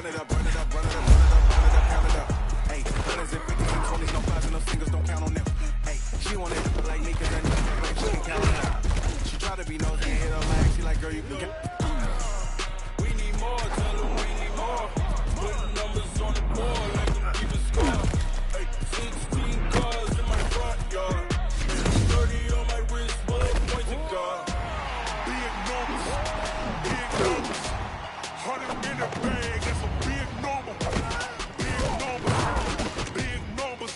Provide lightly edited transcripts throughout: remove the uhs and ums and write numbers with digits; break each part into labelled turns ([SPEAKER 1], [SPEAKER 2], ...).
[SPEAKER 1] Run it up, run it up, run it up, run it up, run it up, count it up. Hey, 100s and 50s and 20s, no fives and no singles, don't count on them. Hey, she want it like me, cause then she can count on them. She try to be nosy and hit her lag, she like, girl, you can count. We need more, tell them we need more. Putting numbers on the board, like them keep a score. Hey, 16 cars in my front yard. 30 on my wrist, full of points of guard. Big numbers, big numbers. 100 in the bag, that's a big number. Big numbers, big numbers.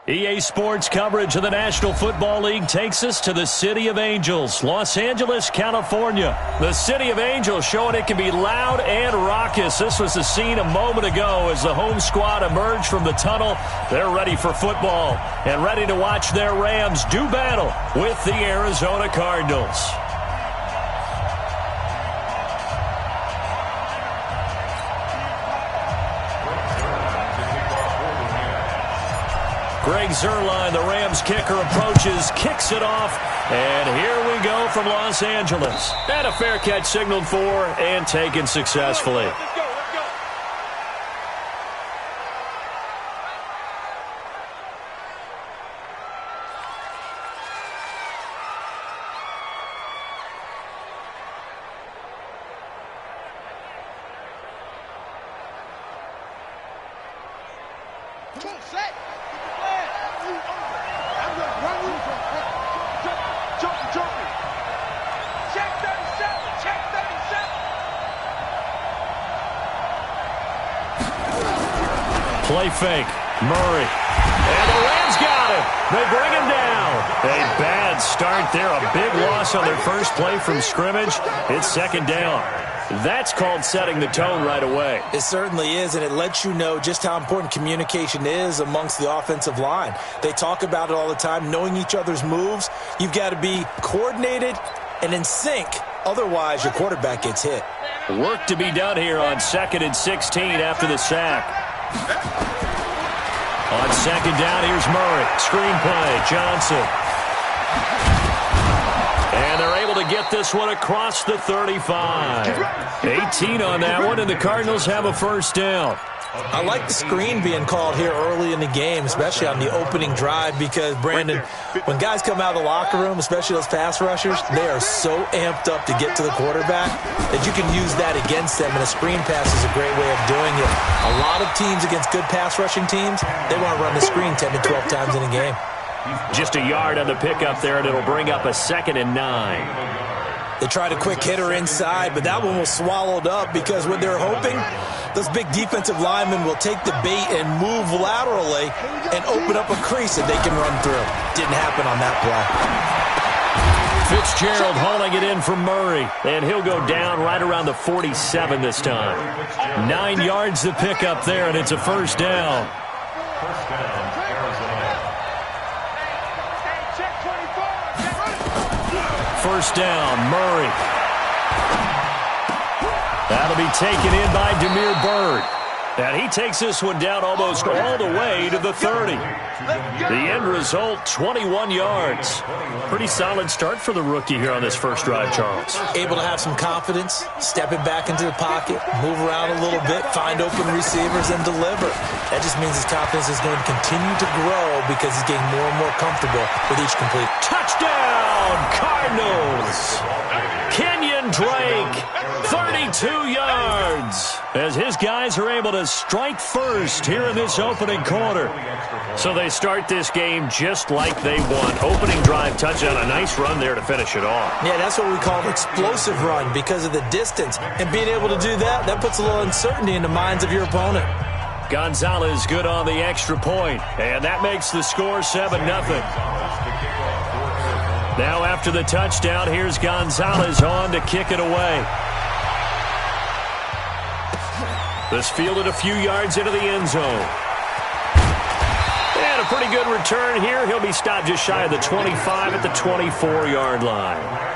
[SPEAKER 2] EA Sports coverage of the National Football League takes us to the City of Angels, Los Angeles, California. The City of Angels showing it can be loud and raucous. This was the scene a moment ago as the home squad emerged from the tunnel. They're ready for football and ready to watch their Rams do battle with the Arizona Cardinals. Greg Zuerlein, the Rams kicker, approaches, kicks it off, and here we go from Los Angeles. And a fair catch signaled for and taken successfully. Play fake. Murray. And the Rams got him. They bring him down. A bad start there. A big loss on their first play from scrimmage. It's second down. That's called setting the tone right away.
[SPEAKER 3] It certainly is, and it lets you know just how important communication is amongst the offensive line. They talk about it all the time, knowing each other's moves. You've got to be coordinated and in sync. Otherwise, your quarterback gets hit.
[SPEAKER 2] Work to be done here on 2nd and 16 after the sack. On second down, here's Murray. Screen play, Johnson. And they're able to get this one across the 35. 18 on that one, and the Cardinals have a first down.
[SPEAKER 3] I like the screen being called here early in the game, especially on the opening drive, because, Brandon, when guys come out of the locker room, especially those pass rushers, they are so amped up to get to the quarterback that you can use that against them, and a screen pass is a great way of doing it. A lot of teams against good pass rushing teams, they want to run the screen 10 to 12 times in a game.
[SPEAKER 2] Just a yard on the pickup there, and it'll bring up a 2nd and 9.
[SPEAKER 3] They tried a quick hitter inside, but that one was swallowed up because what they're hoping, those big defensive linemen will take the bait and move laterally and open up a crease that they can run through. Didn't happen on that play.
[SPEAKER 2] Fitzgerald hauling it in from Murray, and he'll go down right around the 47 this time. 9 yards to pick up there, and it's a first down. First down, Murray. That'll be taken in by Damiere Byrd. And he takes this one down almost all the way to the 30. The end result, 21 yards. Pretty solid start for the rookie here on this first drive, Charles.
[SPEAKER 3] Able to have some confidence, stepping back into the pocket, move around a little bit, find open receivers, and deliver. That just means his confidence is going to continue to grow because he's getting more and more comfortable with each complete.
[SPEAKER 2] Touchdown, Cardinals! Kenyon Drake, 32 yards, as his guys are able to strike first here in this opening quarter. So they start this game just like they won. Opening drive touchdown, a nice run there to finish it off.
[SPEAKER 3] Yeah, that's what we call an explosive run because of the distance. And being able to do that, that puts a little uncertainty in the minds of your opponent.
[SPEAKER 2] Gonzalez good on the extra point, and that makes the score 7-0. Now after the touchdown, here's Gonzalez on to kick it away. This fielded a few yards into the end zone. And a pretty good return here. He'll be stopped just shy of the 25 at the 24-yard line.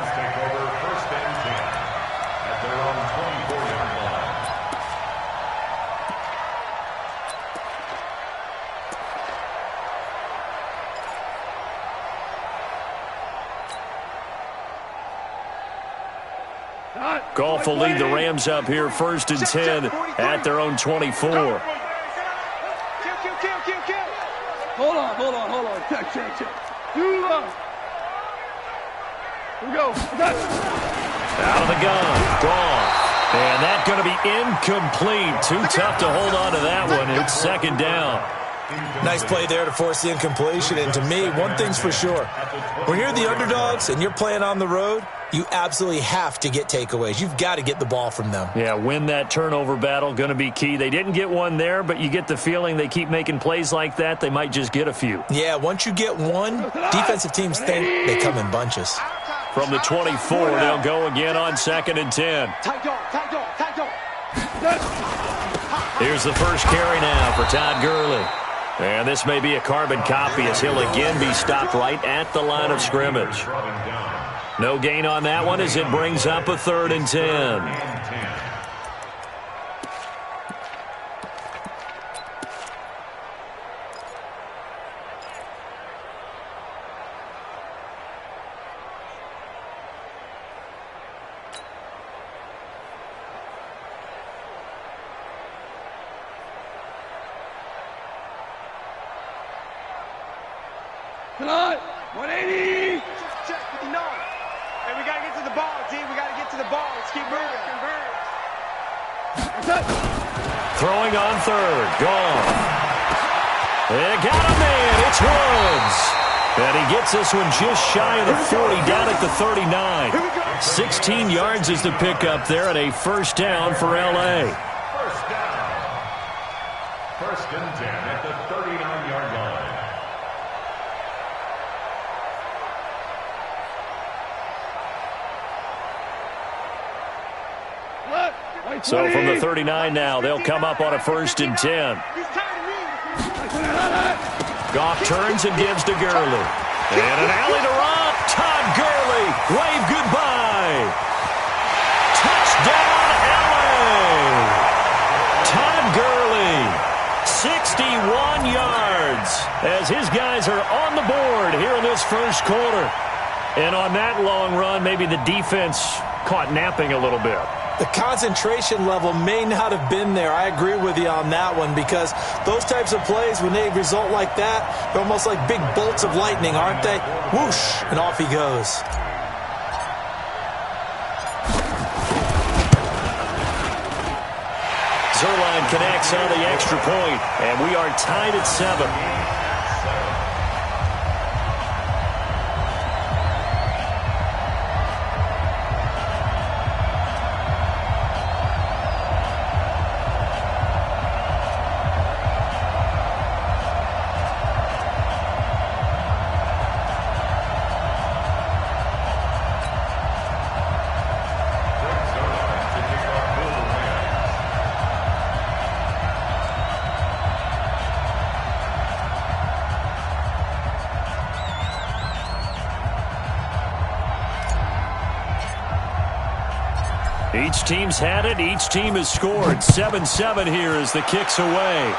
[SPEAKER 2] Goff will lead the Rams up here 1st and 10 at their own 24.
[SPEAKER 4] Hold on. Check. Too long. Here we go.
[SPEAKER 2] Out of the gun. Goff. And that's going to be incomplete. Too tough to hold on to that one. It's 2nd down.
[SPEAKER 3] Nice play there to force the incompletion. And to me, one thing's for sure. When you're the underdogs and you're playing on the road, you absolutely have to get takeaways. You've got to get the ball from them.
[SPEAKER 2] Yeah, win that turnover battle, going to be key. They didn't get one there, but you get the feeling they keep making plays like that, they might just get a few.
[SPEAKER 3] Yeah, once you get one, defensive teams think they come in bunches.
[SPEAKER 2] From the 24, they'll go again on 2nd and 10. Here's the first carry now for Todd Gurley. And this may be a carbon copy as he'll again be stopped right at the line of scrimmage. No gain on that one as it brings up a 3rd and 10.
[SPEAKER 4] Tonight, 180.
[SPEAKER 5] Check 59. And we got to get to the ball, D. We got to get to the ball. Let's keep moving.
[SPEAKER 2] Throwing on 3rd. Gone. They got him in. It's Woods. And he gets this one just shy of the 40, down at the 39. 16 yards is the pickup there, and a first down for L.A.
[SPEAKER 6] First down. 1st and 10 at the 39-yard line.
[SPEAKER 2] So from the 39 now, they'll come up on a 1st and 10. Goff turns and gives to Gurley. And an alley to Rob. Todd Gurley. Wave goodbye. Touchdown, LA. Todd Gurley. 61 yards as his guys are on the board here in this first quarter. And on that long run, maybe the defense caught napping a little bit.
[SPEAKER 3] The concentration level may not have been there. I agree with you on that one because those types of plays, when they result like that, they're almost like big bolts of lightning, aren't they? Whoosh, and off he goes.
[SPEAKER 2] Zerline connects on the extra point, and we are tied at 7. Each team's had it. Each team has scored. 7-7 here as the kick's away.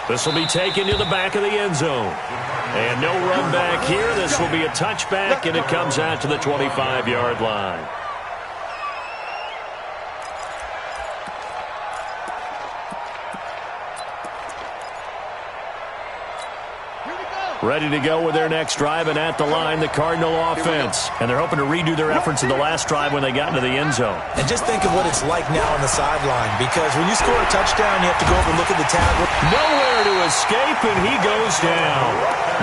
[SPEAKER 2] This will be taken to the back of the end zone. And no run back here. This will be a touchback, and it comes out to the 25-yard line. Ready to go with their next drive, and at the line, the Cardinal offense. And they're hoping to redo their efforts in the last drive when they got into the end zone.
[SPEAKER 3] And just think of what it's like now on the sideline, because when you score a touchdown, you have to go over and look at the tag.
[SPEAKER 2] Nowhere to escape, and he goes down.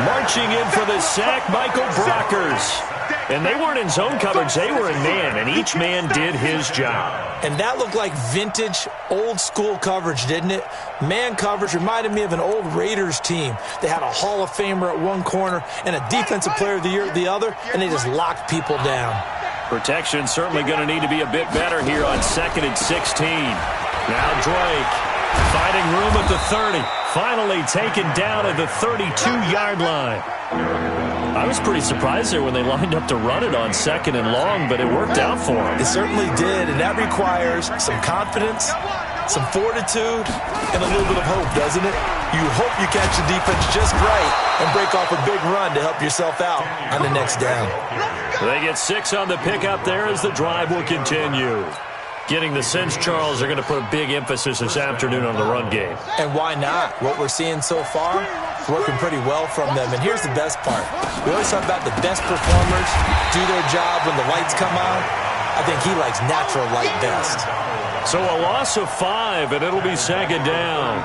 [SPEAKER 2] Marching in for the sack, Michael Brockers. And they weren't in zone coverage. They were in man, and each man did his job.
[SPEAKER 3] And that looked like vintage, old-school coverage, didn't it? Man coverage reminded me of an old Raiders team. They had a Hall of Famer at one corner and a Defensive Player of the Year at the other, and they just locked people down.
[SPEAKER 2] Protection certainly going to need to be a bit better here on 2nd and 16. Now Drake finding room at the 30. Finally taken down at the 32-yard line. I was pretty surprised there when they lined up to run it on 2nd and long, but it worked out for them.
[SPEAKER 3] It certainly did, and that requires some confidence, some fortitude, and a little bit of hope, doesn't it? You hope you catch the defense just right and break off a big run to help yourself out on the next down.
[SPEAKER 2] They get 6 on the pickup there as the drive will continue. Getting the sense, Charles, they're going to put a big emphasis this afternoon on the run game.
[SPEAKER 3] And why not? What we're seeing so far is working pretty well from them. And here's the best part. We always talk about the best performers do their job when the lights come on. I think he likes natural light best.
[SPEAKER 2] So a loss of 5, and it'll be 2nd down.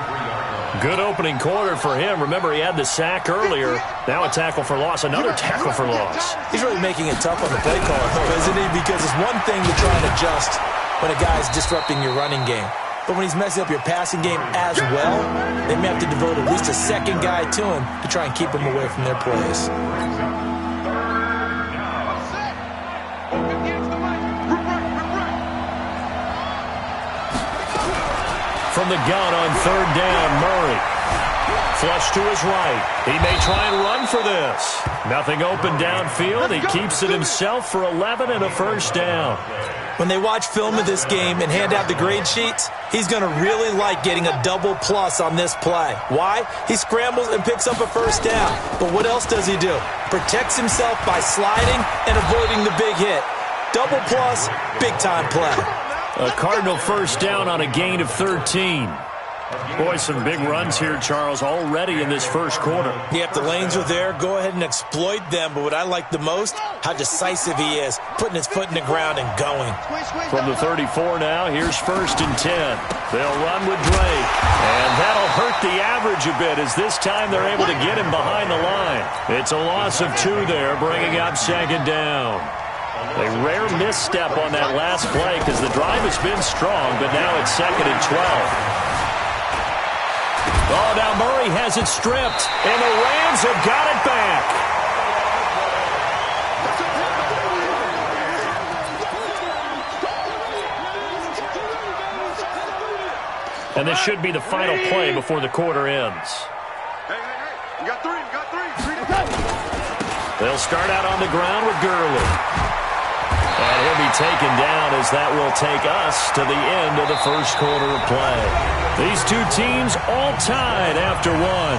[SPEAKER 2] Good opening quarter for him. Remember, he had the sack earlier. Now a tackle for loss, another tackle for loss.
[SPEAKER 3] He's really making it tough on the play caller, though, isn't he? Because it's one thing to try and adjust when a guy's disrupting your running game. But when he's messing up your passing game as well, they may have to devote at least a second guy to him to try and keep him away from their plays.
[SPEAKER 2] From the gun on third down, Murray. Flush to his right. He may try and run for this. Nothing open downfield. He keeps it himself for 11 and a first down.
[SPEAKER 3] When they watch film of this game and hand out the grade sheets, he's going to really like getting a double plus on this play. Why? He scrambles and picks up a first down. But what else does he do? Protects himself by sliding and avoiding the big hit. Double plus, big-time play.
[SPEAKER 2] A Cardinal first down on a gain of 13. Boy, some big runs here, Charles, already in this first quarter.
[SPEAKER 3] Yeah, if the lanes are there, go ahead and exploit them. But what I like the most, how decisive he is, putting his foot in the ground and going.
[SPEAKER 2] From the 34 now, here's 1st and 10. They'll run with Drake. And that'll hurt the average a bit as this time they're able to get him behind the line. It's a loss of 2 there, bringing up 2nd down. A rare misstep on that last play because the drive has been strong, but now it's 2nd and 12. Oh, now Murray has it stripped, and the Rams have got it back. And this should be the final play before the quarter ends.
[SPEAKER 5] Hey, you got 3, you got 3.
[SPEAKER 2] They'll start out on the ground with Gurley. And he'll be taken down as that will take us to the end of the first quarter of play. These two teams all tied after one.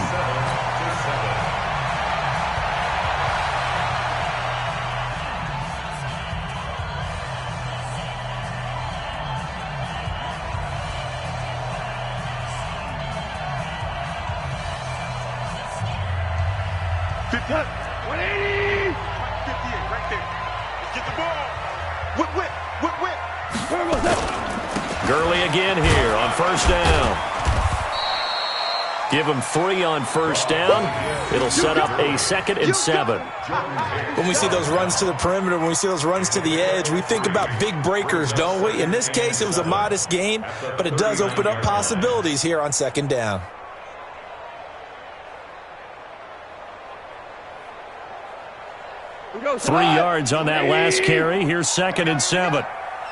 [SPEAKER 2] Gurley again here on first down. Give him 3 on first down. It'll set up a 2nd and 7.
[SPEAKER 3] When we see those runs to the perimeter, when we see those runs to the edge, we think about big breakers, don't we? In this case, it was a modest gain, but it does open up possibilities here on 2nd down.
[SPEAKER 2] Three yards on that last carry. Here's 2nd and 7.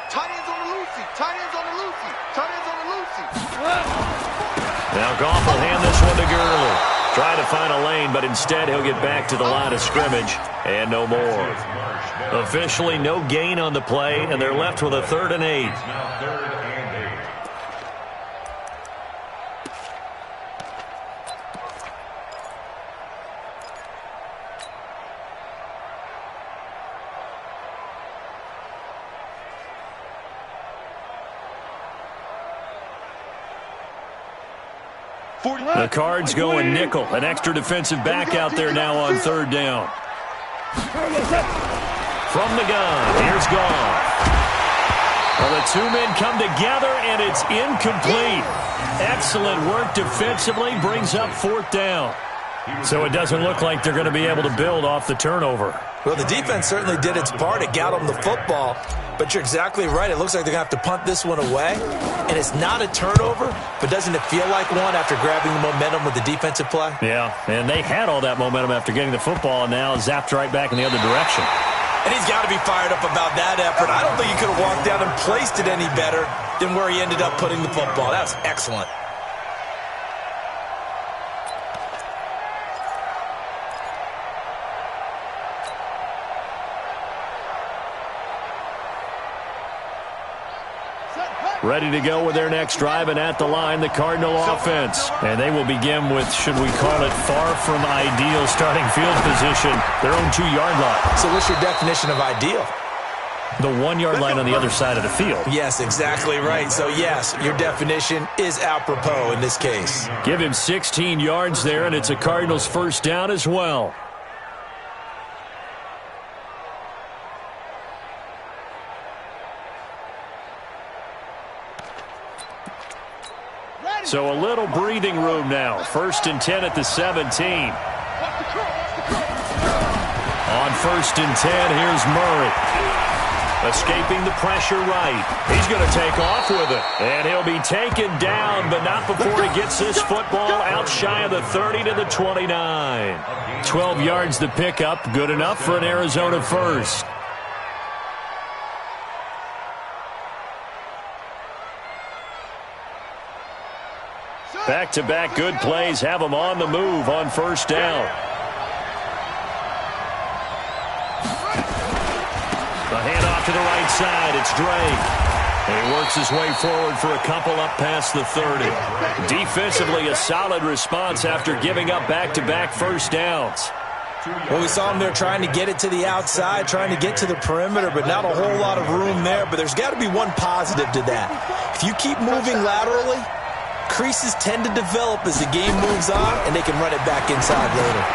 [SPEAKER 5] Tight ends on the Lucy. Tight ends on the Lucy. Tight ends on the Lucy.
[SPEAKER 2] Now Goff will hand this one to Gurley. Try to find a lane, but instead he'll get back to the line of scrimmage and no more. Officially no gain on the play, and they're left with a 3rd and 8. The Cards going nickel. An extra defensive back out there now on 3rd down. From the gun, here's Goff. Well, the 2 men come together, and it's incomplete. Excellent work defensively, brings up 4th down. So it doesn't look like they're going to be able to build off the turnover.
[SPEAKER 3] Well, the defense certainly did its part. It got them the football. But you're exactly right. It looks like they're going to have to punt this one away. And it's not a turnover, but doesn't it feel like one after grabbing the momentum with the defensive play?
[SPEAKER 2] Yeah, and they had all that momentum after getting the football, and now zapped right back in the other direction.
[SPEAKER 3] And he's got to be fired up about that effort. I don't think he could have walked down and placed it any better than where he ended up putting the football. That was excellent.
[SPEAKER 2] Ready to go with their next drive, and at the line, the Cardinal offense. And they will begin with, should we call it, far from ideal starting field position, their own 2-yard line.
[SPEAKER 3] So what's your definition of ideal?
[SPEAKER 2] The 1-yard line on the other side of the field.
[SPEAKER 3] Yes, exactly right. So, yes, your definition is apropos in this case.
[SPEAKER 2] Give him 16 yards there, and it's a Cardinals first down as well. So a little breathing room now. 1st and 10 at the 17. On 1st and 10, here's Murray. Escaping the pressure right. He's going to take off with it. And he'll be taken down, but not before he gets this football out shy of the 30 to the 29. 12 yards to pick up. Good enough for an Arizona first. Back-to-back good plays have them on the move on 1st down. The handoff to the right side. It's Drake. And he works his way forward for a couple up past the 30. Defensively, a solid response after giving up back-to-back first downs.
[SPEAKER 3] Well, we saw him there trying to get it to the outside, trying to get to the perimeter, but not a whole lot of room there. But there's got to be one positive to that. If you keep moving laterally, creases tend to develop as the game moves on, and they can run it back inside later.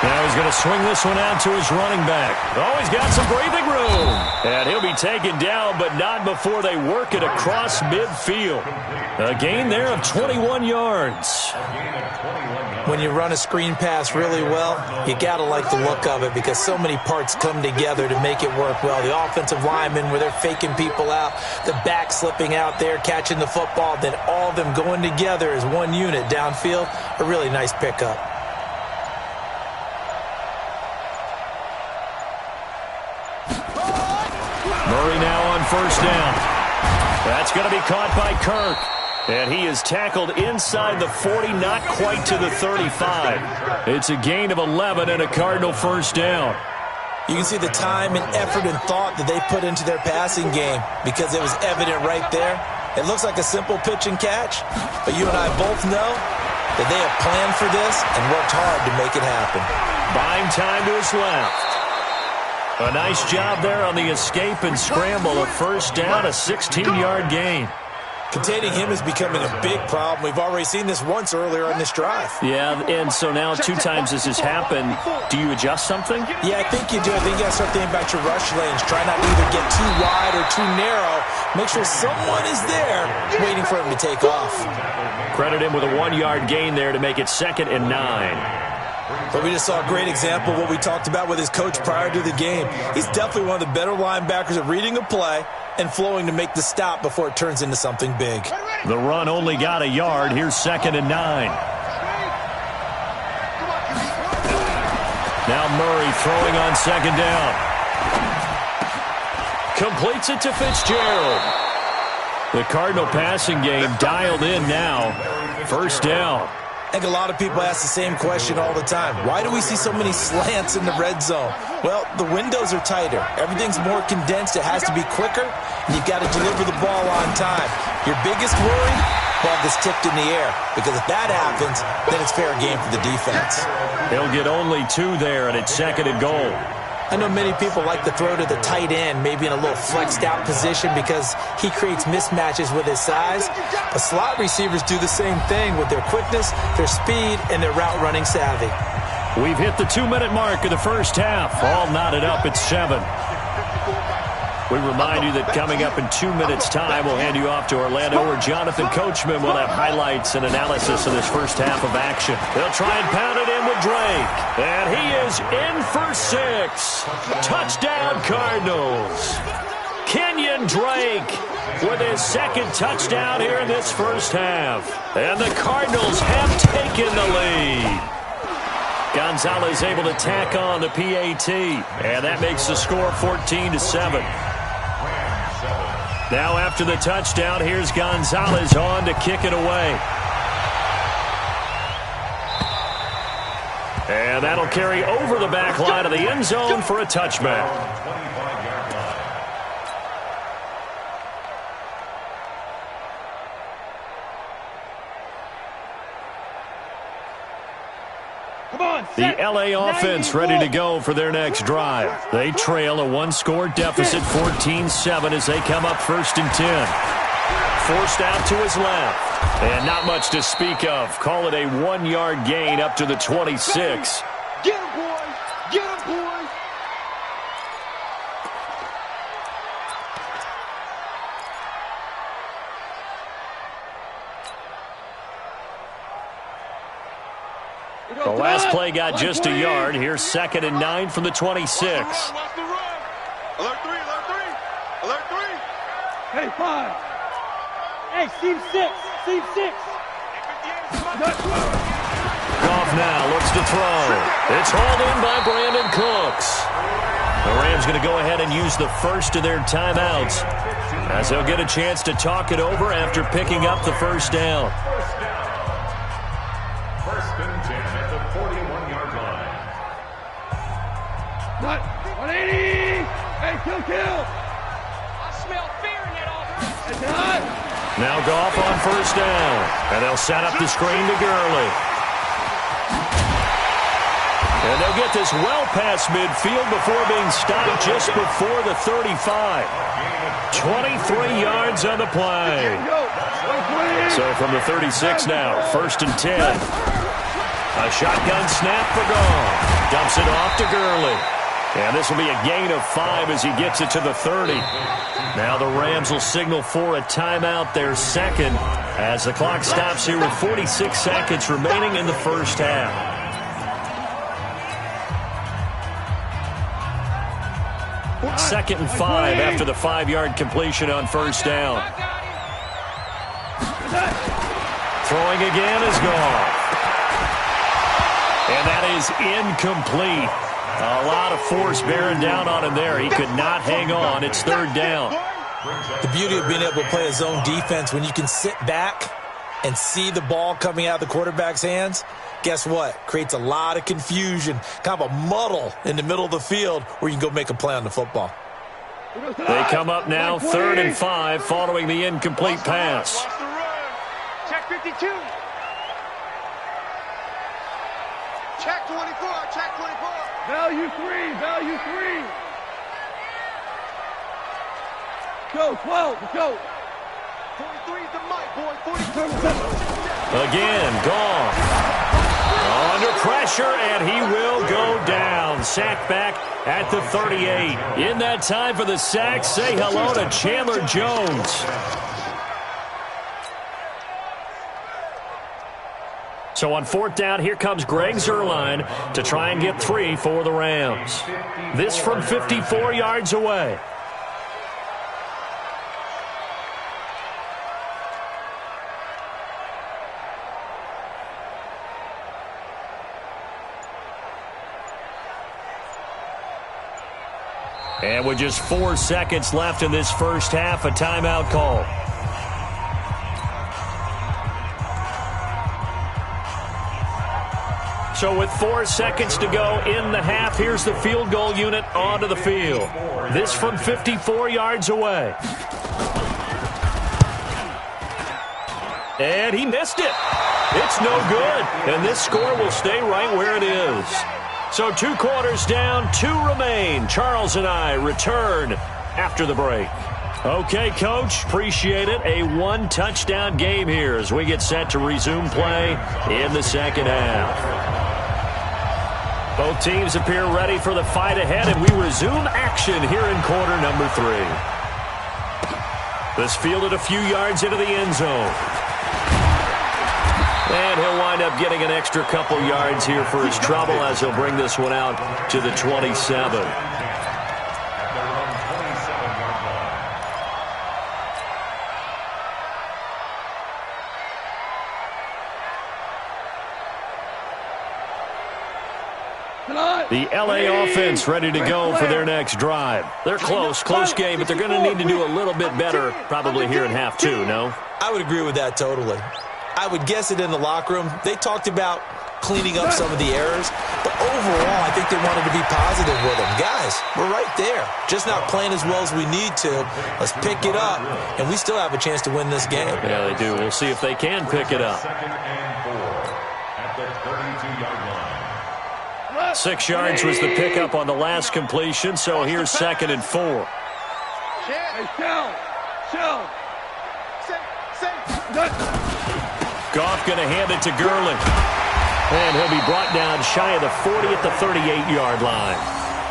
[SPEAKER 2] Now he's going to swing this one out to his running back. Oh, he's got some breathing room. And he'll be taken down, but not before they work it across midfield. A gain there of 21 yards.
[SPEAKER 3] When you run a screen pass really well, you got to like the look of it because so many parts come together to make it work well. The offensive linemen, where they're faking people out, the back slipping out there, catching the football, then all of them going together as one unit downfield. A really nice pickup.
[SPEAKER 2] Murray now on 1st down. That's going to be caught by Kirk. And he is tackled inside the 40, not quite to the 35. It's a gain of 11 and a Cardinal 1st down.
[SPEAKER 3] You can see the time and effort and thought that they put into their passing game because it was evident right there. It looks like a simple pitch and catch, but you and I both know that they have planned for this and worked hard to make it happen.
[SPEAKER 2] Buying time to his left. A nice job there on the escape and scramble. A 1st down, a 16-yard gain.
[SPEAKER 3] Containing him is becoming a big problem. We've already seen this once earlier on this drive.
[SPEAKER 2] Yeah, and so now 2 times this has happened. Do you adjust something?
[SPEAKER 3] Yeah, I think you do. I think you got to start thinking about your rush lanes. Try not to either get too wide or too narrow. Make sure someone is there waiting for him to take off.
[SPEAKER 2] Credit him with a 1-yard gain there to make it 2nd and 9.
[SPEAKER 3] But we just saw a great example of what we talked about with his coach prior to the game. He's definitely one of the better linebackers at reading a play and flowing to make the stop before it turns into something big.
[SPEAKER 2] The run only got a yard. Here's 2nd and 9. Now Murray throwing on 2nd down. Completes it to Fitzgerald. The Cardinal passing game dialed in now. 1st down.
[SPEAKER 3] I think a lot of people ask the same question all the time. Why do we see so many slants in the red zone? Well, the windows are tighter. Everything's more condensed. It has to be quicker, and you've got to deliver the ball on time. Your biggest worry? Ball gets tipped in the air, because if that happens, then it's fair game for the defense.
[SPEAKER 2] He'll get only 2 there, and it's 2nd and goal.
[SPEAKER 3] I know many people like to throw to the tight end, maybe in a little flexed out position because he creates mismatches with his size. But slot receivers do the same thing with their quickness, their speed, and their route running savvy.
[SPEAKER 2] We've hit the 2-minute mark of the 1st half. All knotted up at 7. We remind you that coming up in 2 minutes' time, we'll hand you off to Orlando, where Jonathan Coachman will have highlights and analysis of this 1st half of action. They'll try and pound it in with Drake. And he is in for 6. Touchdown, Cardinals. Kenyon Drake with his 2nd touchdown here in this 1st half. And the Cardinals have taken the lead. Gonzalez able to tack on the PAT. And that makes the score 14-7. Now after the touchdown, here's Gonzalez on to kick it away. And that'll carry over the back line of the end zone for a touchback. The LA offense ready to go for their next drive. They trail a 1-score deficit, 14-7, as they come up 1st and 10. Forced out to his left. And not much to speak of. Call it a 1-yard gain up to the 26.
[SPEAKER 5] Get him, boys! Get him, boys!
[SPEAKER 2] last play got just a yard. Here's 2nd and 9 from the 26.
[SPEAKER 5] Watch the run. Alert 3, alert 3. Alert 3.
[SPEAKER 4] Hey, 5. Hey, seam 6. Seam 6.
[SPEAKER 2] Goff now looks to throw. It's hauled in by Brandon Cooks. The Rams going to go ahead and use the first of their timeouts as they'll get a chance to talk it over after picking up the first down.
[SPEAKER 6] First and 10 at the 41-yard line.
[SPEAKER 4] What? 180. Hey, kill.
[SPEAKER 5] I smell fear in that offense.
[SPEAKER 4] Hey, hot.
[SPEAKER 2] Now Goff on first down, and they'll set up the screen to Gurley. And they'll get this well past midfield before being stopped just before the 35. 23 yards on the play. So from the 36 now, 1st and 10. A shotgun snap for Goff. Dumps it off to Gurley. And this will be a gain of 5 as he gets it to the 30. Now the Rams will signal for a timeout, their second, as the clock stops here with 46 seconds remaining in the first half. Second and 5 after the 5-yard completion on first down. Throwing again is Goff. And that is incomplete. A lot of force bearing down on him there. He could not hang on. It's 3rd down.
[SPEAKER 3] The beauty of being able to play a zone defense, when you can sit back and see the ball coming out of the quarterback's hands, guess what? Creates a lot of confusion, kind of a muddle in the middle of the field where you can go make a play on the football.
[SPEAKER 2] They come up now 3rd and 5 following the incomplete pass.
[SPEAKER 5] Watch the run. Check 52. Check 24. Check 24.
[SPEAKER 4] Value 3. Go, 12. Let's go.
[SPEAKER 5] 43 is the mic, boy. 42.
[SPEAKER 2] Again, Goff. Under pressure, and he will go down. Sack back at the 38. In that time for the sack, say hello to Chandler Jones. So on 4th down, here comes Greg Zuerlein to try and get 3 for the Rams. This from 54 yards away. And with just 4 seconds left in this first half, a timeout call. So with 4 seconds to go in the half, here's the field goal unit onto the field. This from 54 yards away. And he missed it. It's no good. And this score will stay right where it is. So 2 quarters down, 2 remain. Charles and I return after the break. Okay, Coach, appreciate it. A 1-touchdown game here as we get set to resume play in the second half. Both teams appear ready for the fight ahead, and we resume action here in quarter number 3. This fielded a few yards into the end zone. And he'll wind up getting an extra couple yards here for his trouble as he'll bring this one out to the 27. The LA offense ready to go for their next drive. They're close game, but they're going to need to do a little bit better probably here in half 2, no?
[SPEAKER 3] I would agree with that totally. I would guess it in the locker room. They talked about cleaning up some of the errors, but overall, I think they wanted to be positive with them. Guys, we're right there. Just not playing as well as we need to. Let's pick it up, and we still have a chance to win this game.
[SPEAKER 2] Yeah, they do. We'll see if they can pick it up.
[SPEAKER 6] 2nd and 4 at the 32-yard line.
[SPEAKER 2] 6 yards was the pickup on the last completion, so here's 2nd and 4.
[SPEAKER 4] Hey, Shell.
[SPEAKER 2] Goff going to hand it to Gurley. And he'll be brought down shy of the 40 at the 38-yard line.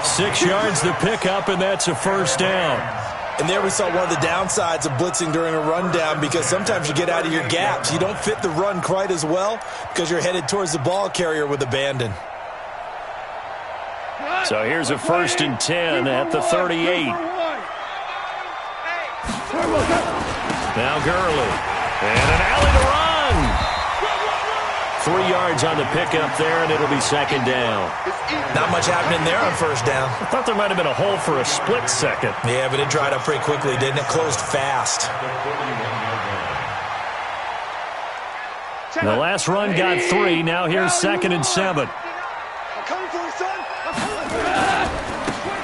[SPEAKER 2] 6 yards the pickup, and that's a first down.
[SPEAKER 3] And there we saw one of the downsides of blitzing during a rundown, because sometimes you get out of your gaps. You don't fit the run quite as well because you're headed towards the ball carrier with abandon.
[SPEAKER 2] So here's a 1st and 10 at the 38. Now Gurley. And an alley to run. 3 yards on the pickup there, and it'll be 2nd down.
[SPEAKER 3] Not much happening there on 1st down.
[SPEAKER 2] I thought there might have been a hole for a split second.
[SPEAKER 3] Yeah, but it dried up pretty quickly, didn't it? Closed fast.
[SPEAKER 2] The last run got 3. Now here's 2nd and 7.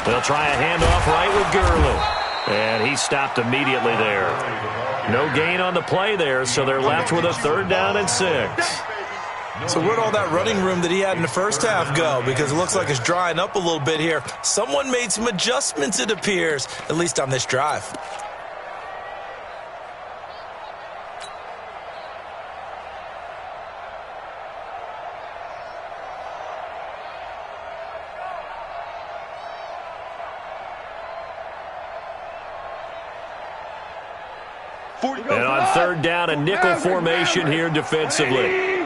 [SPEAKER 2] They'll try a handoff right with Gurley. And he stopped immediately there. No gain on the play there, so they're left with a 3rd down and 6.
[SPEAKER 3] So where'd all that running room that he had in the first half go? Because it looks like it's drying up a little bit here. Someone made some adjustments, it appears, at least on this drive.
[SPEAKER 2] And on 3rd down, a nickel formation here defensively.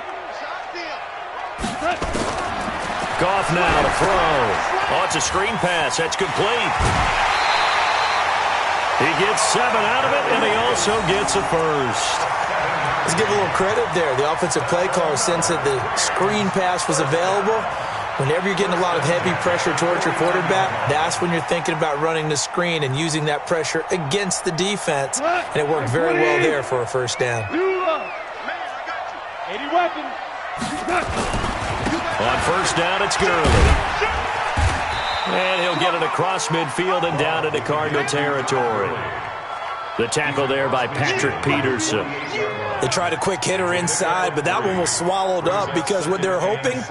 [SPEAKER 2] Goff now to throw. Oh, it's a screen pass. That's complete. He gets 7 out of it, and he also gets a 1st.
[SPEAKER 3] Let's give a little credit there. The offensive play caller sensed that the screen pass was available. Whenever you're getting a lot of heavy pressure towards your quarterback, that's when you're thinking about running the screen and using that pressure against the defense. And it worked very well there for a 1st down.
[SPEAKER 4] 80 weapons.
[SPEAKER 2] On 1st down, it's Gurley. And he'll get it across midfield and down into Cardinal territory. The tackle there by Patrick Peterson.
[SPEAKER 3] They tried a quick hitter inside, but that one was swallowed up because what they're hoping,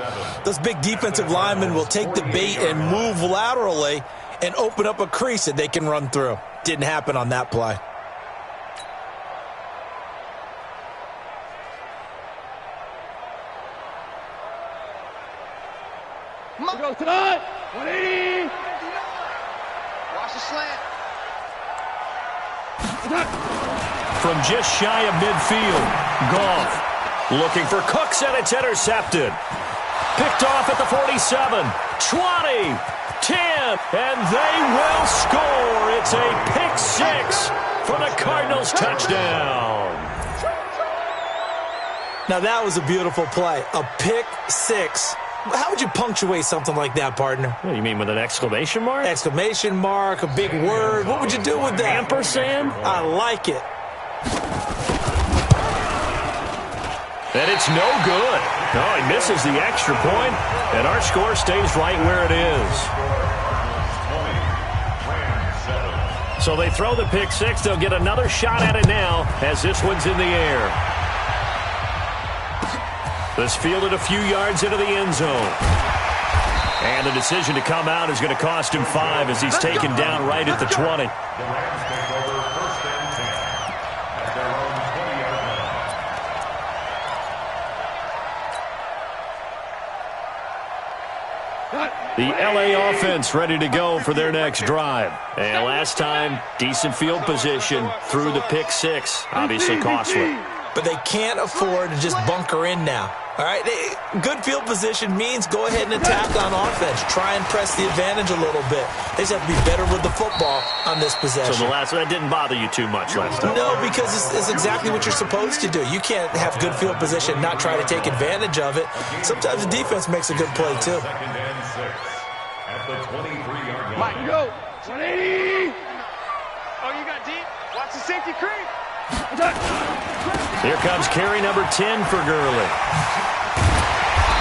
[SPEAKER 3] those big defensive linemen will take the bait and move laterally and open up a crease that they can run through. Didn't happen on that play.
[SPEAKER 4] Go tonight. 180.
[SPEAKER 5] Watch the slant.
[SPEAKER 2] From just shy of midfield, Goff looking for Cooks, and it's intercepted. Picked off at the 47, 20, 10, and they will score. It's a pick 6 for the Cardinals touchdown.
[SPEAKER 3] Now that was a beautiful play, a pick 6. How would you punctuate something like that, partner?
[SPEAKER 2] What, you mean with an exclamation mark?
[SPEAKER 3] Exclamation mark, a big word. What would you do with that?
[SPEAKER 2] Ampersand?
[SPEAKER 3] I like it.
[SPEAKER 2] And it's no good. No, he misses the extra point, and our score stays right where it is. So they throw the pick 6. They'll get another shot at it now as this one's in the air. This fielded a few yards into the end zone. And the decision to come out is going to cost him 5 as he's taken down right at the 20. The LA offense ready to go for their next drive. And last time, decent field position through the pick 6. Obviously costly.
[SPEAKER 3] But they can't afford to just bunker in now. All right, good field position means go ahead and attack on offense. Try and press the advantage a little bit. They just have to be better with the football on this possession.
[SPEAKER 2] So the last one, that didn't bother you too much last time?
[SPEAKER 3] No, because it's exactly what you're supposed to do. You can't have good field position, not try to take advantage of it. Sometimes the defense makes a good play, too.
[SPEAKER 6] At the 23-yard line.
[SPEAKER 4] Mike, go. 180.
[SPEAKER 5] Oh, you got deep? Watch the safety creep.
[SPEAKER 2] Here comes carry number 10 for Gurley.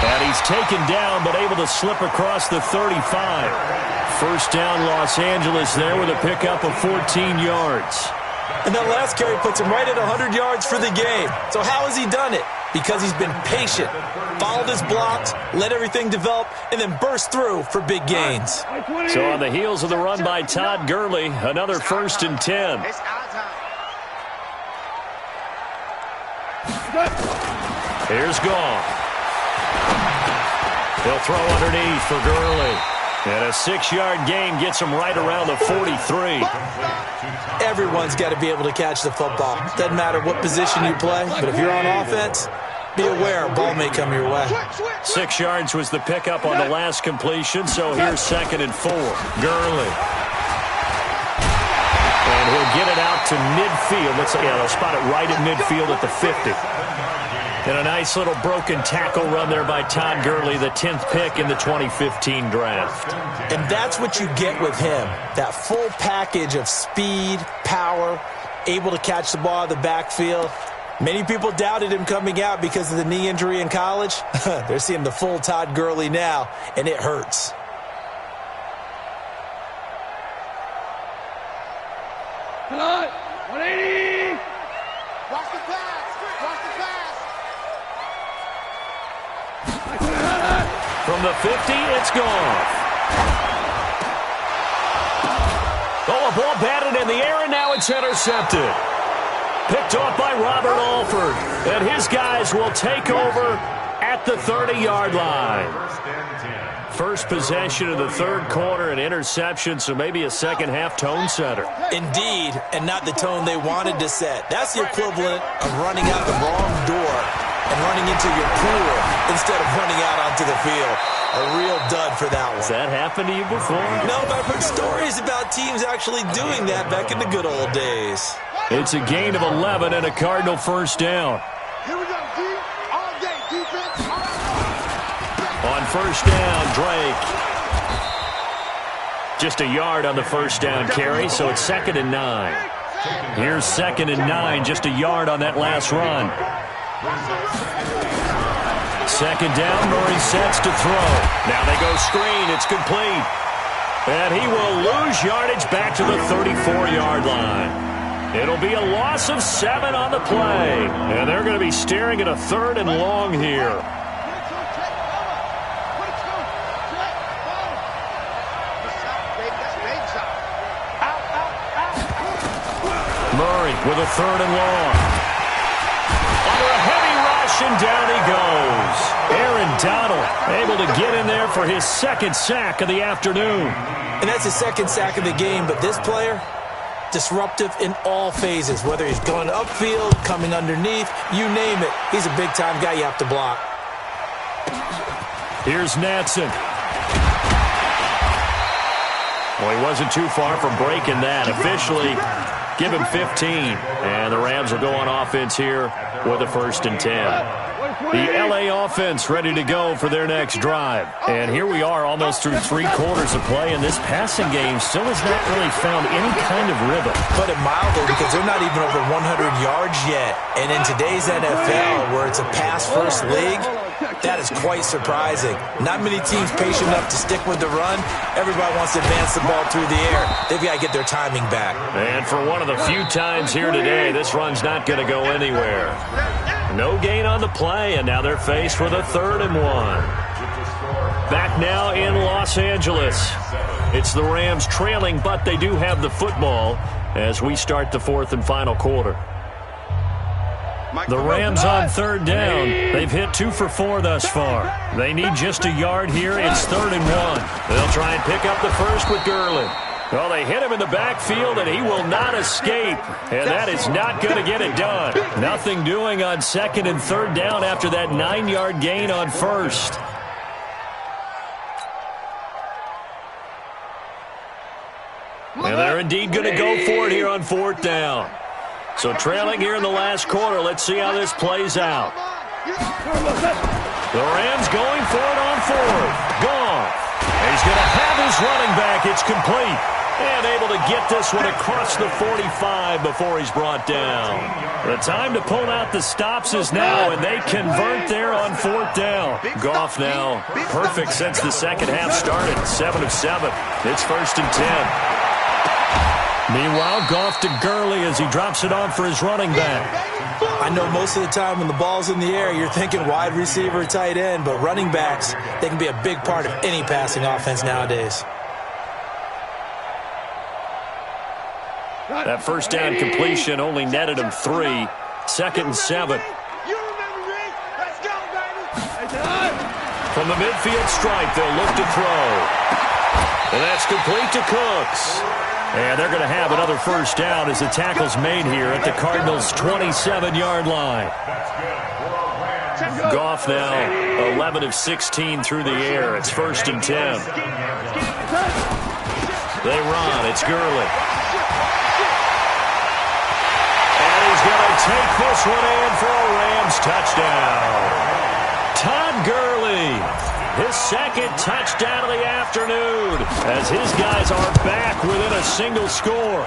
[SPEAKER 2] And he's taken down but able to slip across the 35. 1st down Los Angeles there with a pickup of 14 yards.
[SPEAKER 3] And that last carry puts him right at 100 yards for the game. So how has he done it? Because he's been patient, followed his blocks, let everything develop, and then burst through for big gains.
[SPEAKER 2] So on the heels of the run by Todd Gurley, another 1st and 10.
[SPEAKER 5] It's our time.
[SPEAKER 2] Here's Goff. He'll throw underneath for Gurley. And a 6-yard gain gets him right around the 43.
[SPEAKER 3] Everyone's got to be able to catch the football. Doesn't matter what position you play, but if you're on offense, be aware a ball may come your way.
[SPEAKER 2] 6 yards was the pickup on the last completion, so here's 2nd and 4. Gurley. And he'll get it out to midfield. They'll spot it right at midfield at the 50. And a nice little broken tackle run there by Todd Gurley, the 10th pick in the 2015 draft.
[SPEAKER 3] And that's what you get with him, that full package of speed, power, able to catch the ball in the backfield. Many people doubted him coming out because of the knee injury in college. They're seeing the full Todd Gurley now, and it hurts.
[SPEAKER 4] Come on, 180.
[SPEAKER 5] Watch the pass. Watch the pass.
[SPEAKER 2] From the 50, it's gone. Oh, a ball batted in the air, and now it's intercepted. Picked off by Robert Alford. And his guys will take over at the 30-yard line. First possession of the third quarter, an interception, so maybe a second-half tone setter.
[SPEAKER 3] Indeed, and not the tone they wanted to set. That's the equivalent of running out the wrong door and running into your pool instead of running out onto the field. A real dud for that one.
[SPEAKER 2] Has that happened to you before?
[SPEAKER 3] No, but I've heard stories about teams actually doing that back in the good old days.
[SPEAKER 2] It's a gain of 11 and a Cardinal first down.
[SPEAKER 5] Here we go, D. All day, defense.
[SPEAKER 2] On first down, Drake. Just a yard on the first down carry, so it's 2nd and 9. Here's 2nd and 9, just a yard on that last run. 2nd down, Murray sets to throw. Now they go screen, it's complete. And he will lose yardage back to the 34-yard line. It'll be a loss of 7 on the play. And they're going to be staring at a 3rd and long here. Murray with a 3rd and long. Under a heavy rush, and down he goes. Aaron Donald able to get in there for his 2nd sack of the afternoon.
[SPEAKER 3] And that's his 2nd sack of the game, but this player, disruptive in all phases, whether he's going upfield, coming underneath, you name it. He's a big-time guy you have to block.
[SPEAKER 2] Here's Natson. Well, he wasn't too far from breaking that. Officially, give him 15. And the Rams will go on offense here with a 1st and 10. The L.A. offense ready to go for their next drive. And here we are almost through 3 quarters of play, and this passing game still has not really found any kind of rhythm.
[SPEAKER 3] Put it mildly, because they're not even over 100 yards yet. And in today's NFL, where it's a pass-first league, that is quite surprising. Not many teams patient enough to stick with the run. Everybody wants to advance the ball through the air. They've got to get their timing back.
[SPEAKER 2] And for one of the few times here today, this run's not going to go anywhere. No gain on the play, and now they're faced with a 3rd and 1. Back now in Los Angeles. It's the Rams trailing, but they do have the football as we start the 4th and final quarter. The Rams on 3rd down. They've hit 2 for 4 thus far. They need just a yard here. It's 3rd and 1. They'll try and pick up the first with Gurley. Well, they hit him in the backfield, and he will not escape. And that is not going to get it done. Nothing doing on 2nd and 3rd down after that 9-yard gain on 1st. And they're indeed going to go for it here on 4th down. So trailing here in the last quarter. Let's see how this plays out. The Rams going for it on 4th. Gone. He's going to have his running back. It's complete. And able to get this one across the 45 before he's brought down. The time to pull out the stops is now, and they convert there on 4th down. Goff now perfect since the second half started. 7 of 7. It's 1st and 10. Meanwhile, Goff to Gurley as he drops it off for his running back.
[SPEAKER 3] I know most of the time when the ball's in the air, you're thinking wide receiver, tight end, but running backs, they can be a big part of any passing offense nowadays.
[SPEAKER 2] That first down completion only netted him 3. 2nd and 7. From the midfield stripe, they'll look to throw. And that's complete to Cooks. And they're going to have another first down as the tackle's made here at the Cardinals' 27-yard line. Goff now 11 of 16 through the air. It's 1st and 10. They run. It's Gurley. And he's going to take this one in for a Rams touchdown. Todd Gurley, his second touchdown of the afternoon, as his guys are back within a single score.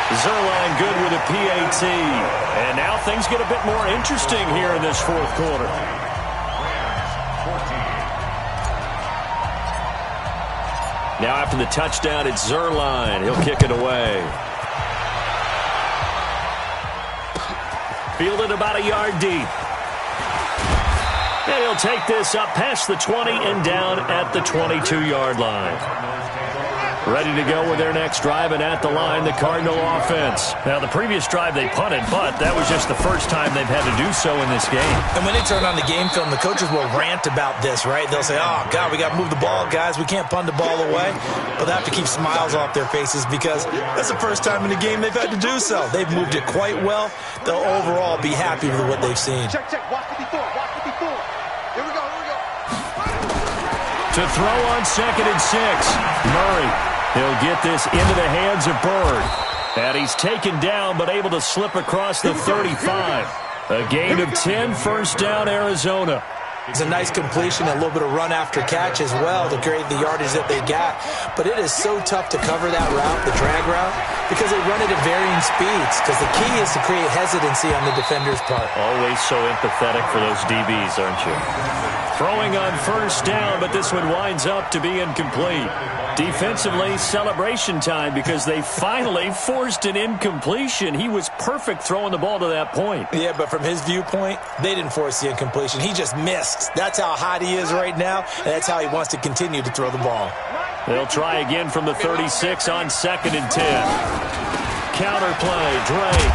[SPEAKER 2] Zerline good with a PAT. And now things get a bit more interesting here in this fourth quarter. Now after the touchdown, it's Zerline. He'll kick it away. Fielded about a yard deep. And he'll take this up past the 20 and down at the 22-yard line. Ready to go with their next drive, and at the line, the Cardinal offense. Now, the previous drive they punted, but that was just the first time they've had to do so in this game.
[SPEAKER 3] And when they turn on the game film, the coaches will rant about this, right? They'll say, oh, God, we got to move the ball, guys. We can't punt the ball away. But they have to keep smiles off their faces because that's the first time in the game they've had to do so. They've moved it quite well. They'll overall be happy with what they've seen.
[SPEAKER 5] Check. Watch 54. Here we go.
[SPEAKER 2] To throw on 2nd and 6, Murray. He'll get this into the hands of Bird. And he's taken down but able to slip across the 35. A gain of 10, first down, Arizona.
[SPEAKER 3] It's a nice completion, a little bit of run after catch as well to create the yardage that they got. But it is so tough to cover that route, the drag route, because they run it at varying speeds. Because the key is to create hesitancy on the defender's part.
[SPEAKER 2] Always so empathetic for those DBs, aren't you? Throwing on first down, but this one winds up to be incomplete. Defensively, celebration time because they finally forced an incompletion. He was perfect throwing the ball to that point.
[SPEAKER 3] Yeah, but from his viewpoint, they didn't force the incompletion. He just missed. That's how hot he is right now, and that's how he wants to continue to throw the ball.
[SPEAKER 2] They'll try again from the 36 on 2nd and 10. Counterplay, Drake.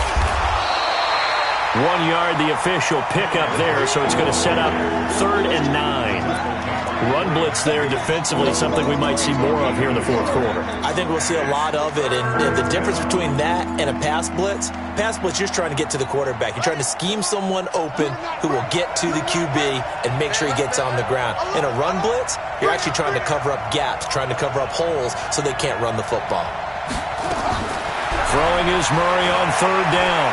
[SPEAKER 2] 1 yard, the official pickup there, so it's going to set up 3rd and 9. Run blitz there defensively, something we might see more of here in the fourth quarter.
[SPEAKER 3] I think we'll see a lot of it, and the difference between that and a pass blitz, you're trying to get to the quarterback. You're trying to scheme someone open who will get to the QB and make sure he gets on the ground. In a run blitz, you're actually trying to cover up gaps, trying to cover up holes so they can't run the football.
[SPEAKER 2] Throwing is Murray on 3rd down.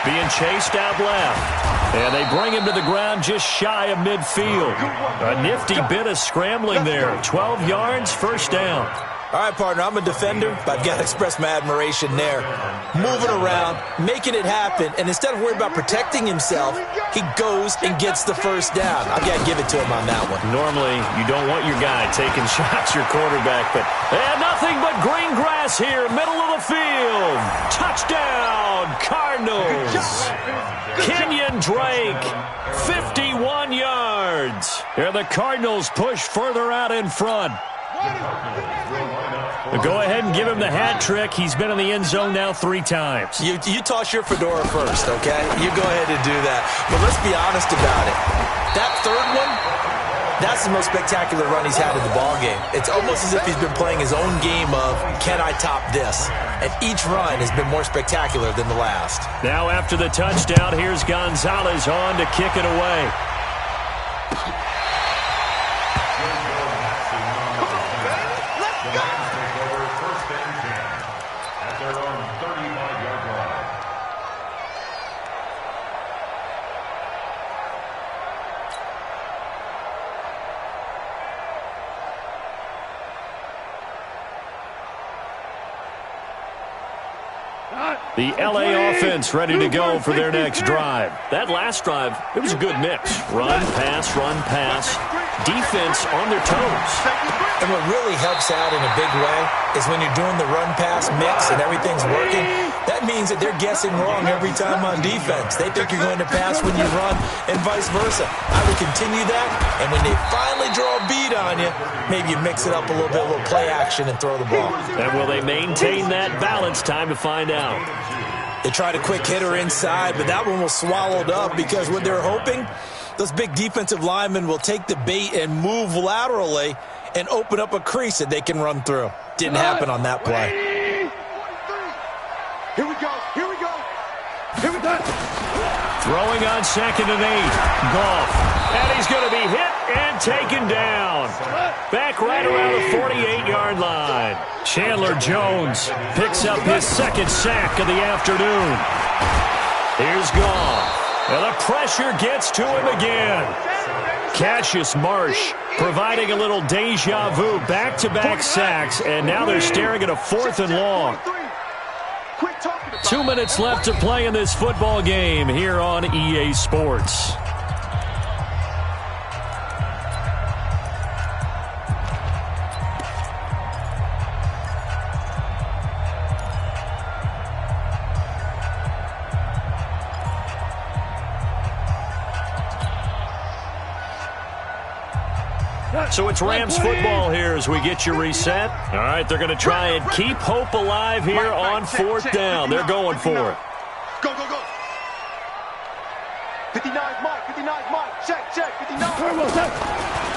[SPEAKER 2] Being chased out left. And they bring him to the ground just shy of midfield. A nifty bit of scrambling there. 12 yards, first down.
[SPEAKER 3] All right, partner, I'm a defender, but I've got to express my admiration there. Moving around, making it happen, and instead of worrying about protecting himself, he goes and gets the first down. I've got to give it to him on that one.
[SPEAKER 2] Normally, you don't want your guy taking shots, your quarterback, but nothing but green grass here, middle of the field. Touchdown, Cardinals. Kenyon Drake, 51 yards. And the Cardinals push further out in front. Go ahead and give him the hat trick. He's been in the end zone now 3 times.
[SPEAKER 3] You toss your fedora first, okay? You go ahead and do that. But let's be honest about it. That third one, that's the most spectacular run he's had in the ballgame. It's almost as if he's been playing his own game of, can I top this? And each run has been more spectacular than the last.
[SPEAKER 2] Now after the touchdown, here's Gonzalez on to kick it away. The L.A. offense ready to go for their next drive. That last drive, it was a good mix. Run, pass, defense on their toes.
[SPEAKER 3] And what really helps out in a big way is when you're doing the run-pass mix and everything's working, that means that they're guessing wrong every time on defense. They think you're going to pass when you run and vice versa. I would continue that, and when they finally draw a beat on you, maybe you mix it up a little bit, a little play action and throw the ball.
[SPEAKER 2] And will they maintain that balance? Time to find out.
[SPEAKER 3] They tried a quick hitter inside, but that one was swallowed up because what they're hoping those big defensive linemen will take the bait and move laterally and open up a crease that they can run through. Didn't happen on that play.
[SPEAKER 5] Here we go. Here we go. Here we go.
[SPEAKER 2] Throwing on 2nd and 8. Goff. And he's going to be hit and taken down. Back right around the 48-yard line. Chandler Jones picks up his 2nd sack of the afternoon. Here's Goff. And the pressure gets to him again. Cassius Marsh providing a little deja vu. Back-to-back sacks, and now they're staring at a 4th and long. 2 minutes left to play in this football game here on EA Sports. So it's Rams football here as we get you reset. All right, they're going to try and keep hope alive here on 4th down. They're going for it.
[SPEAKER 5] Go, go, go. 59 Mike, 59 Mike. Check, 59.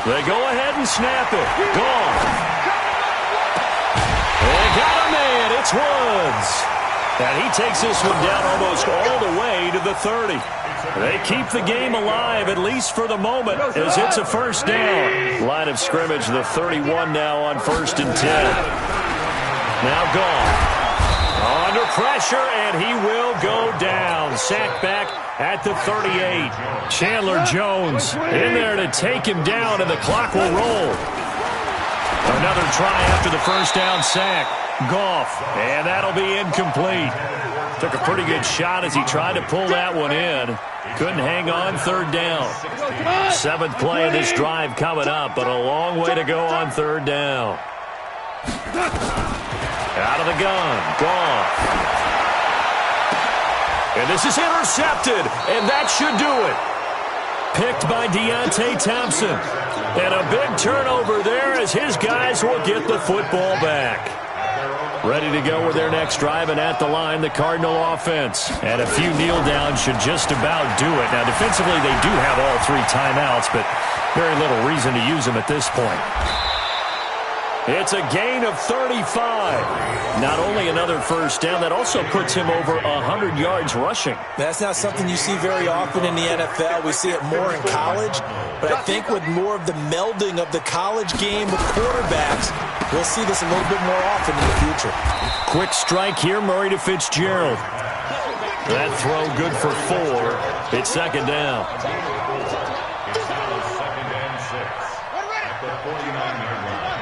[SPEAKER 2] They go ahead and snap it. Gone. They got a man. It's Woods. And he takes this one down almost all the way to the 30. They keep the game alive, at least for the moment, as it's a 1st down. Line of scrimmage, the 31 now on 1st and 10. Now Goff. Under pressure, and he will go down. Sacked back at the 38. Chandler Jones in there to take him down, and the clock will roll. Another try after the 1st down sack. Goff, and that'll be incomplete. Took a pretty good shot as he tried to pull that one in. Couldn't hang on 3rd down. 7th play of this drive coming up, but a long way to go on 3rd down. Out of the gun, Goff. And this is intercepted, and that should do it. Picked by Deontay Thompson. And a big turnover there as his guys will get the football back. Ready to go with their next drive, and at the line, the Cardinal offense. And a few kneel downs should just about do it. Now, defensively, they do have all 3 timeouts, but very little reason to use them at this point. It's a gain of 35. Not only another 1st down, that also puts him over 100 yards rushing.
[SPEAKER 3] That's not something you see very often in the NFL. We see it more in college. But I think with more of the melding of the college game with quarterbacks, we'll see this a little bit more often in the future.
[SPEAKER 2] Quick strike here, Murray to Fitzgerald. That throw good for 4. It's 2nd down.
[SPEAKER 6] It's now 2nd and 6 at the 49-yard line.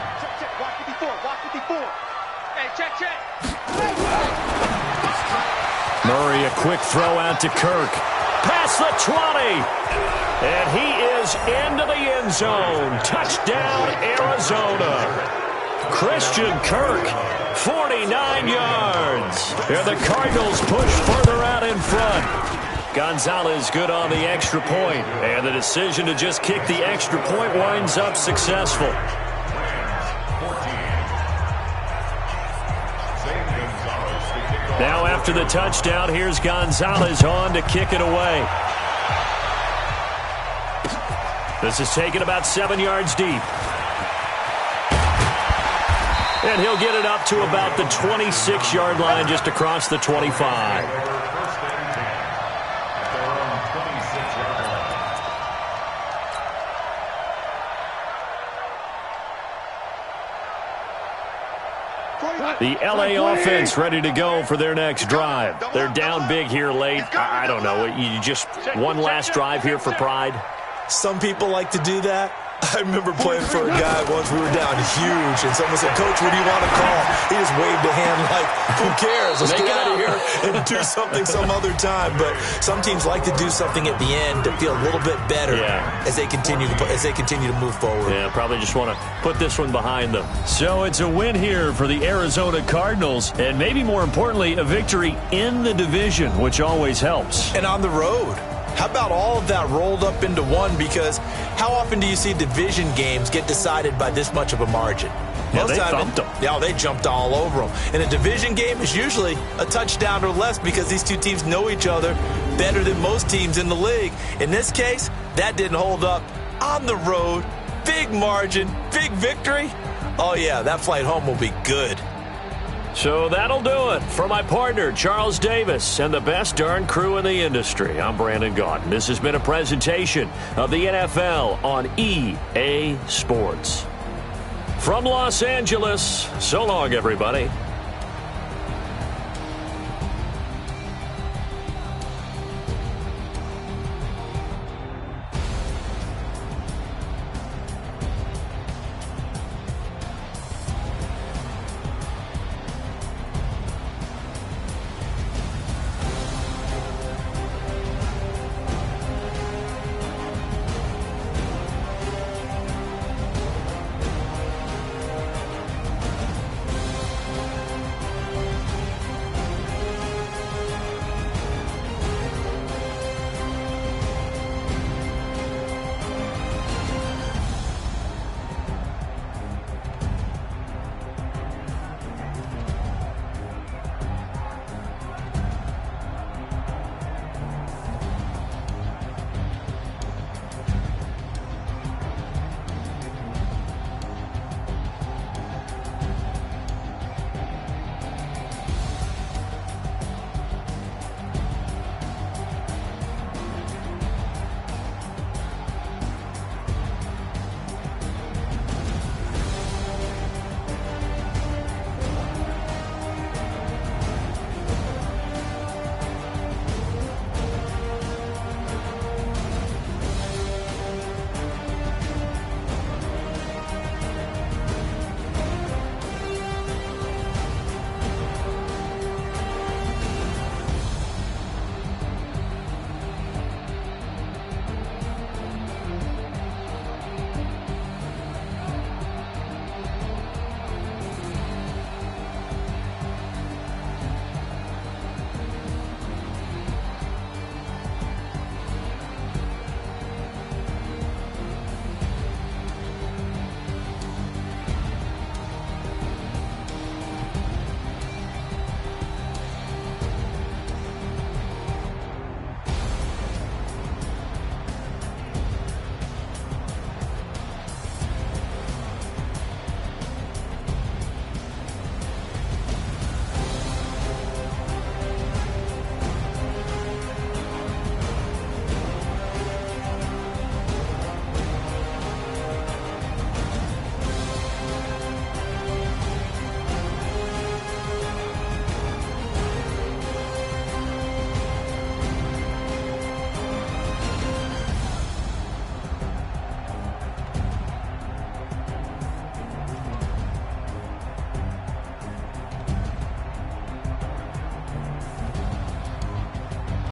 [SPEAKER 2] Murray, a quick throw out to Kirk. Past the 20. And he is into the end zone. Touchdown, Arizona. Christian Kirk, 49 yards. And the Cardinals push further out in front. Gonzalez good on the extra point. And the decision to just kick the extra point winds up successful. Now after the touchdown, here's Gonzalez on to kick it away. This is taken about 7 yards deep. And he'll get it up to about the 26-yard line, just across the 25. The L.A. offense ready to go for their next drive. They're down big here late. I don't know. You just one last drive here for pride?
[SPEAKER 3] Some people like to do that. I remember playing for a guy once. We were down huge, and someone said, "Coach, what do you want to call?" He just waved a hand like, "Who cares? Let's get out of here and do something some other time." But some teams like to do something at the end to feel a little bit better as they continue to move forward.
[SPEAKER 2] Yeah, probably just want to put this one behind them. So it's a win here for the Arizona Cardinals, and maybe more importantly, a victory in the division, which always helps.
[SPEAKER 3] And on the road. How about all of that rolled up into one? Because how often do you see division games get decided by this much of a margin?
[SPEAKER 2] Yeah, they thumped them.
[SPEAKER 3] Yeah, they jumped all over them. In a division game, it's usually a touchdown or less because these two teams know each other better than most teams in the league. In this case, that didn't hold up. On the road, big margin, big victory. Oh, yeah, that flight home will be good.
[SPEAKER 2] So that'll do it. For my partner, Charles Davis, and the best darn crew in the industry, I'm Brandon Gaudin. This has been a presentation of the NFL on EA Sports. From Los Angeles, so long, everybody.